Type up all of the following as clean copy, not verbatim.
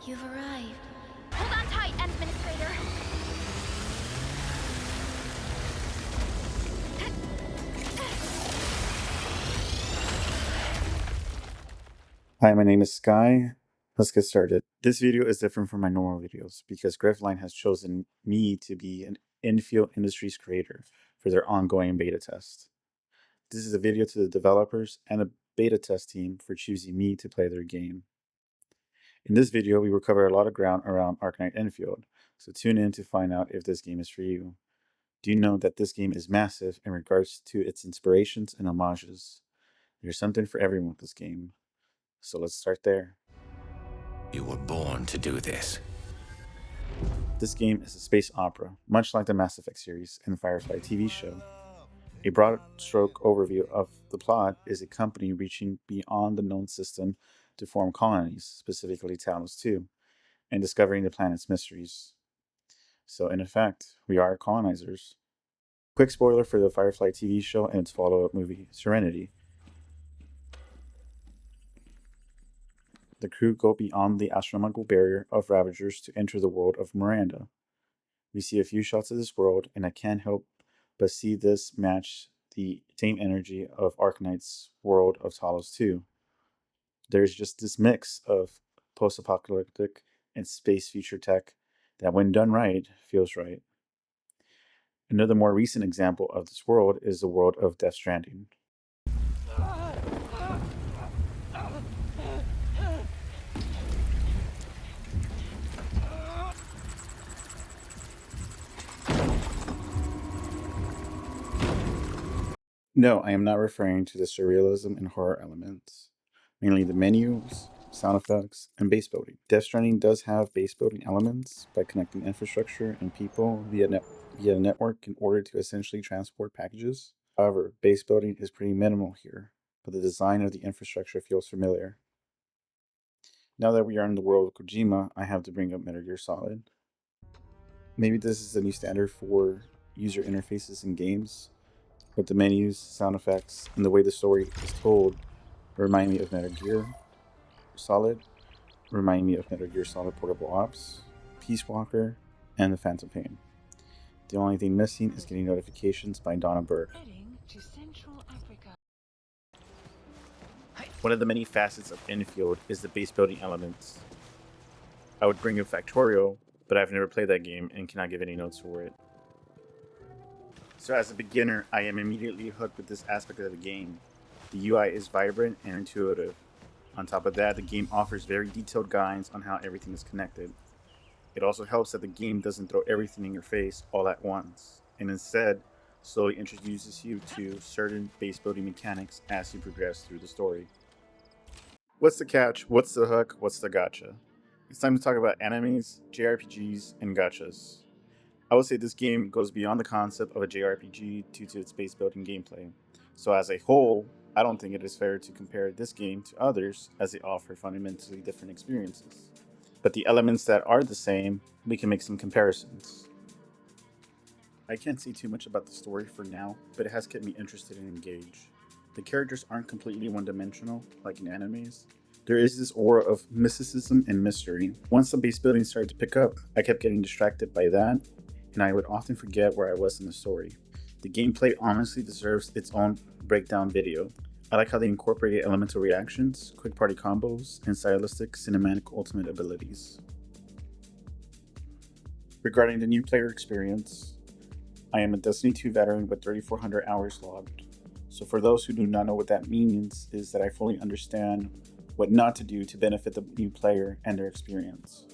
You've arrived. Hold on tight, Administrator. Hi, my name is Sky. Let's get started. This video is different from my normal videos because Griffline has chosen me to be an Endfield Industries creator for their ongoing beta test. This is a video to the developers and the beta test team for choosing me to play their game. In this video, we will cover a lot of ground around Arknight Endfield, so tune in to find out if this game is for you. Do you know that this game is massive in regards to its inspirations and homages? There's something for everyone with this game. So let's start there. You were born to do this. This game is a space opera, much like the Mass Effect series and Firefly TV show. A broad stroke overview of the plot is a company reaching beyond the known system to form colonies, specifically Talos 2, and discovering the planet's mysteries. So in effect, we are colonizers. Quick spoiler for the Firefly TV show and its follow-up movie, Serenity. The crew go beyond the astronomical barrier of Ravagers to enter the world of Miranda. We see a few shots of this world, and I can't help but see this match the same energy of Arknights' world of Talos 2. There's just this mix of post-apocalyptic and space future tech that, when done right, feels right. Another more recent example of this world is the world of Death Stranding. No, I am not referring to the surrealism and horror elements, mainly the menus, sound effects, and base building. Death Stranding does have base building elements by connecting infrastructure and people via a network in order to essentially transport packages. However, base building is pretty minimal here, but the design of the infrastructure feels familiar. Now that we are in the world of Kojima, I have to bring up Metal Gear Solid. Maybe this is the new standard for user interfaces in games, but the menus, sound effects, and the way the story is told remind me of Metal Gear Solid, remind me of Metal Gear Solid Portable Ops, Peace Walker, and The Phantom Pain. The only thing missing is getting notifications by Donna Burke. One of the many facets of Endfield is the base building elements. I would bring up Factorio, but I've never played that game and cannot give any notes for it. So as a beginner, I am immediately hooked with this aspect of the game. The UI is vibrant and intuitive. On top of that, the game offers very detailed guides on how everything is connected. It also helps that the game doesn't throw everything in your face all at once, and instead slowly introduces you to certain base building mechanics as you progress through the story. What's the catch? What's the hook? What's the gacha? It's time to talk about animes, JRPGs, and gachas. I would say this game goes beyond the concept of a JRPG due to its base building gameplay. So as a whole, I don't think it is fair to compare this game to others as they offer fundamentally different experiences. But the elements that are the same, we can make some comparisons. I can't say too much about the story for now, but it has kept me interested and engaged. The characters aren't completely one-dimensional, like in animes. There is this aura of mysticism and mystery. Once the base building started to pick up, I kept getting distracted by that, and I would often forget where I was in the story. The gameplay honestly deserves its own breakdown video. I like how they incorporated elemental reactions, quick party combos, and stylistic cinematic ultimate abilities. Regarding the new player experience, I am a Destiny 2 veteran with 3,400 hours logged. So for those who do not know what that means, is that I fully understand what not to do to benefit the new player and their experience.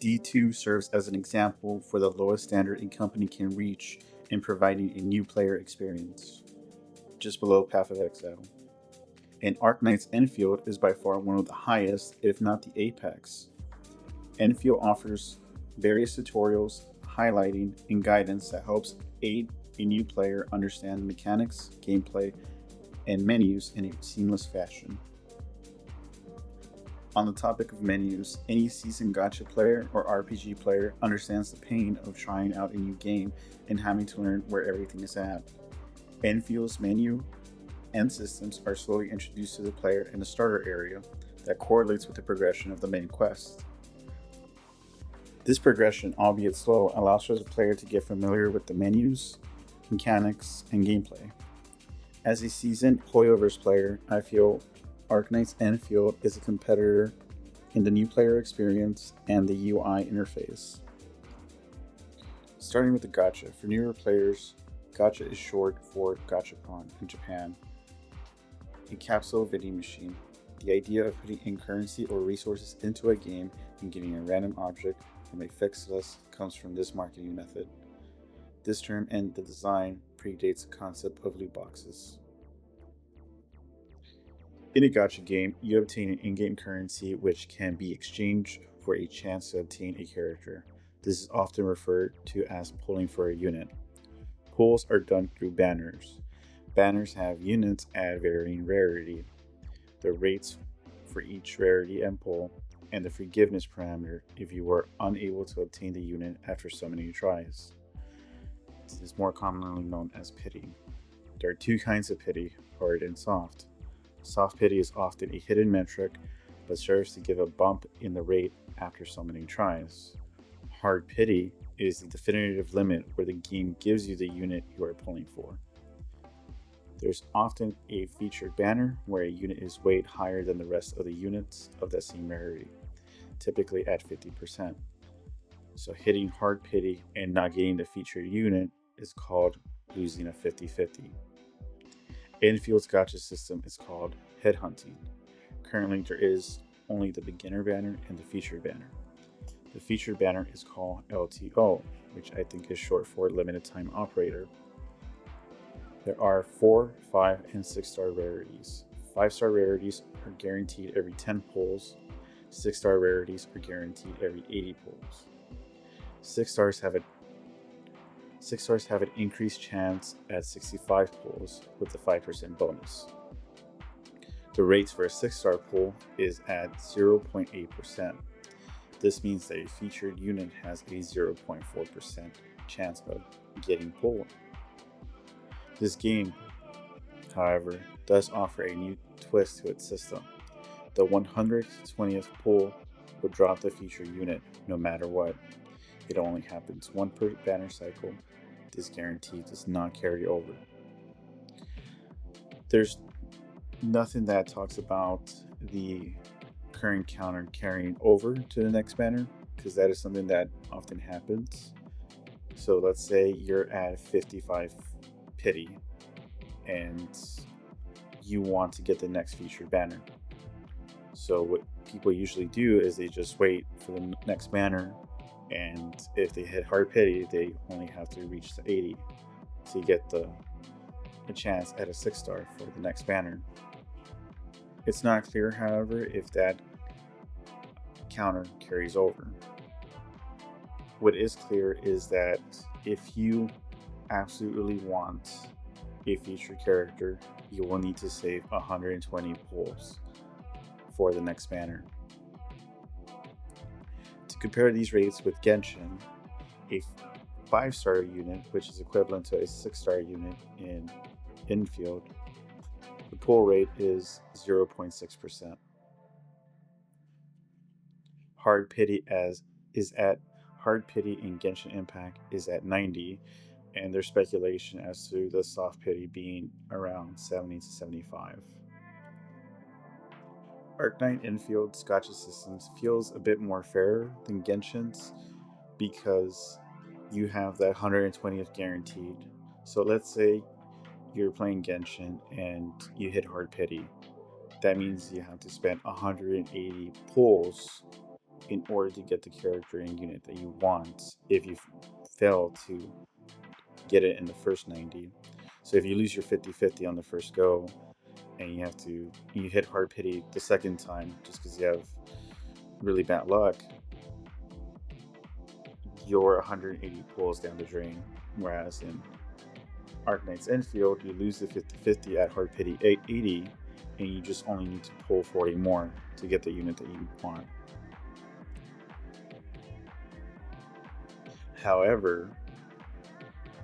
D2 serves as an example for the lowest standard a company can reach in providing a new player experience, just below Path of Exile. And Arknights Endfield is by far one of the highest, if not the apex. Endfield offers various tutorials, highlighting, and guidance that helps aid a new player understand mechanics, gameplay, and menus in a seamless fashion. On the topic of menus, any seasoned gacha player or RPG player understands the pain of trying out a new game and having to learn where everything is at. Endfield's menu and systems are slowly introduced to the player in the starter area, that correlates with the progression of the main quest. This progression, albeit slow, allows for the player to get familiar with the menus, mechanics, and gameplay. As a seasoned Hoyoverse player, I feel Arknights Endfield is a competitor in the new player experience and the UI interface. Starting with the gacha. For newer players, gacha is short for gachapon in Japan, a capsule vending machine. The idea of putting in currency or resources into a game and getting a random object from a fixed list comes from this marketing method. This term and the design predates the concept of loot boxes. In a gacha game, you obtain an in-game currency which can be exchanged for a chance to obtain a character. This is often referred to as pulling for a unit. Pulls are done through banners. Banners have units at varying rarity, the rates for each rarity and pull, and the forgiveness parameter if you were unable to obtain the unit after so many tries. This is more commonly known as pity. There are two kinds of pity, hard and soft. Soft pity is often a hidden metric, but serves to give a bump in the rate after so many tries. Hard pity is the definitive limit where the game gives you the unit you are pulling for. There's often a featured banner where a unit is weighted higher than the rest of the units of that same rarity, typically at 50%. So hitting hard pity and not getting the featured unit is called losing a 50-50. Endfield's gacha system is called headhunting. Currently there is only the beginner banner and the featured banner. The featured banner is called LTO, which I think is short for limited time operator. There are 4, 5, and 6-star rarities. 5-star rarities are guaranteed every 10 pulls. 6-star rarities are guaranteed every 80 pulls. 6 stars have an increased chance at 65 pulls with a 5% bonus. The rates for a 6-star pull is at 0.8%. This means that a featured unit has a 0.4% chance of getting pulled. This game, however, does offer a new twist to its system. The 120th pull will drop the featured unit no matter what. It only happens one per banner cycle. This guarantee does not carry over. There's nothing that talks about the current counter carrying over to the next banner, because that is something that often happens. So let's say you're at 55 pity and you want to get the next featured banner. So what people usually do is they just wait for the next banner, and if they hit hard pity, they only have to reach the 80 to get a chance at a 6-star for the next banner. It's not clear, however, if that counter carries over. What is clear is that if you absolutely want a featured character, you will need to save 120 pulls for the next banner. To compare these rates with Genshin, a 5-star unit, which is equivalent to a 6-star unit in Endfield, the pull rate is 0.6%. Hard pity in Genshin Impact is at 90, and there's speculation as to the soft pity being around 70 to 75. Arknight Endfield's gacha systems feels a bit more fair than Genshin's because you have that 120th guaranteed. So let's say you're playing Genshin and you hit hard pity. That means you have to spend 180 pulls in order to get the character and unit that you want if you fail to get it in the first 90. So if you lose your 50-50 on the first go and you hit hard pity the second time just because you have really bad luck, you're 180 pulls down the drain. Whereas in Arknights Endfield, you lose the 50-50 at hard pity 80, and you just only need to pull 40 more to get the unit that you want. However,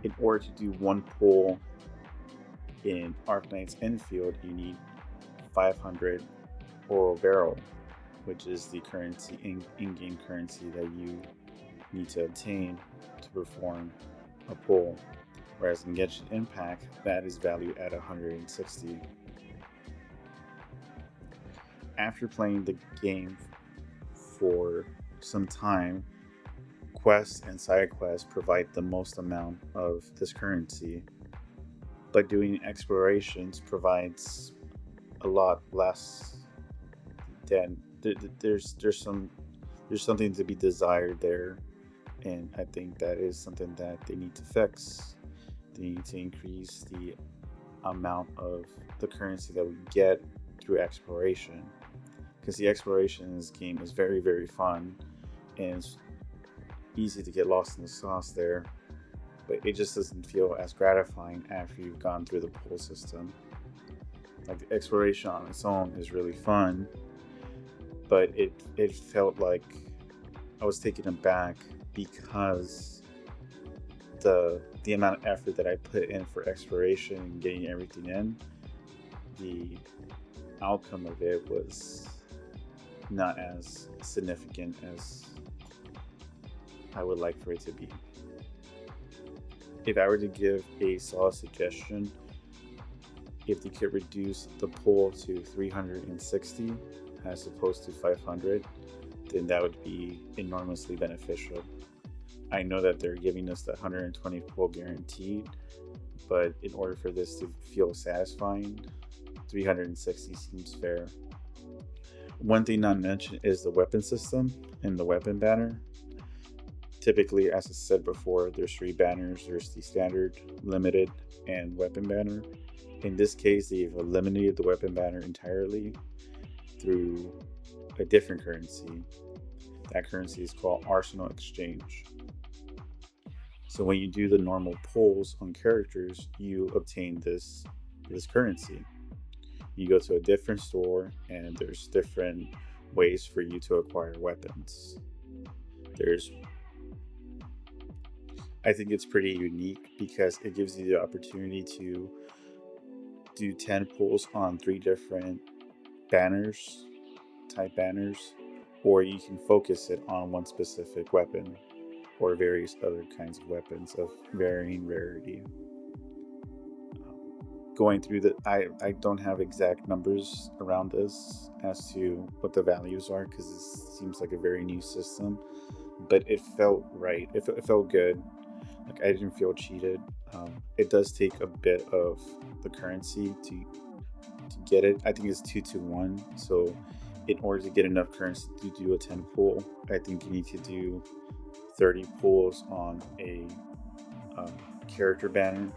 in order to do one pull in Arknights Endfield, you need 500 Oral Barrel, which is the currency in-game currency that you need to obtain to perform a pull. Whereas in Genshin Impact, that is valued at 160. After playing the game for some time, quests and side quests provide the most amount of this currency, but doing explorations provides a lot less. Than there's something to be desired there, and I think that is something that they need to fix. They need to increase the amount of the currency that we get through exploration, because the exploration in this game is very, very fun, and it's easy to get lost in the sauce there, but it just doesn't feel as gratifying after you've gone through the pull system. Like, the exploration on its own is really fun, but it felt like I was taken aback because the amount of effort that I put in for exploration and getting everything in, the outcome of it was not as significant as I would like for it to be. If I were to give a solid suggestion, if they could reduce the pull to 360 as opposed to 500, then that would be enormously beneficial. I know that they're giving us the 120 pull guaranteed, but in order for this to feel satisfying, 360 seems fair. One thing not mentioned is the weapon system and the weapon banner. Typically, as I said before, there's 3 banners. There's the standard, limited, and weapon banner. In this case, they've eliminated the weapon banner entirely through a different currency. That currency is called Arsenal Exchange. So when you do the normal pulls on characters, you obtain this currency. You go to a different store, and there's different ways for you to acquire weapons. I think it's pretty unique because it gives you the opportunity to do 10 pulls on 3 different type banners, or you can focus it on one specific weapon or various other kinds of weapons of varying rarity. Going through I don't have exact numbers around this as to what the values are, because this seems like a very new system, but it felt right. It felt good. Like, I didn't feel cheated. It does take a bit of the currency to get it. I think it's 2 to 1. So in order to get enough currency to do a 10 pull, I think you need to do 30 pulls on a character banner.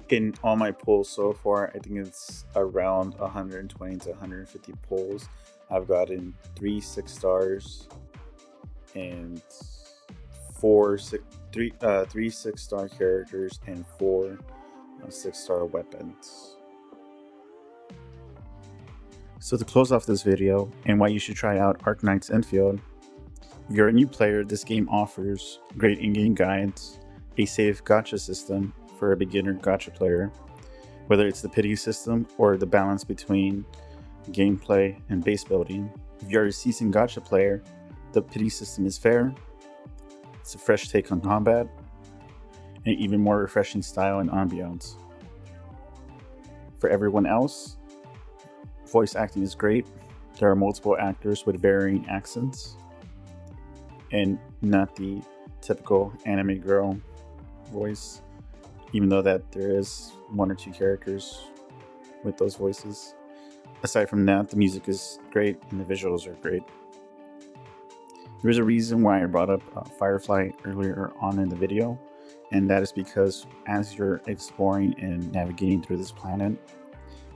In all my pulls so far, I think it's around 120 to 150 pulls. I've gotten 3 6-stars and 3 6-star characters and 4 6-star weapons. So to close off this video, and why you should try out Arknights Endfield, if you're a new player, this game offers great in-game guides, a safe gacha system for a beginner gacha player, whether it's the pity system or the balance between gameplay and base building. If you're a seasoned gacha player, the pity system is fair, it's a fresh take on combat, and even more refreshing style and ambiance. For everyone else, voice acting is great. There are multiple actors with varying accents, and not the typical anime girl voice, even though that there is 1 or 2 characters with those voices. Aside from that, the music is great and the visuals are great. There's a reason why I brought up Firefly earlier on in the video, and that is because as you're exploring and navigating through this planet,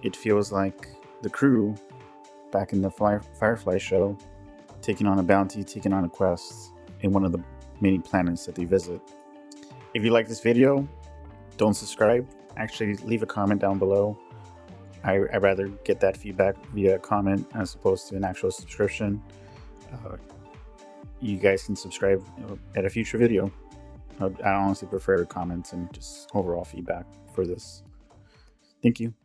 it feels like the crew back in the Firefly show taking on a bounty, taking on a quest in one of the many planets that they visit. If you like this video, don't subscribe. Actually, leave a comment down below. I'd rather get that feedback via comment as opposed to an actual subscription. You guys can subscribe at a future video. I honestly prefer comments and just overall feedback for this. Thank you.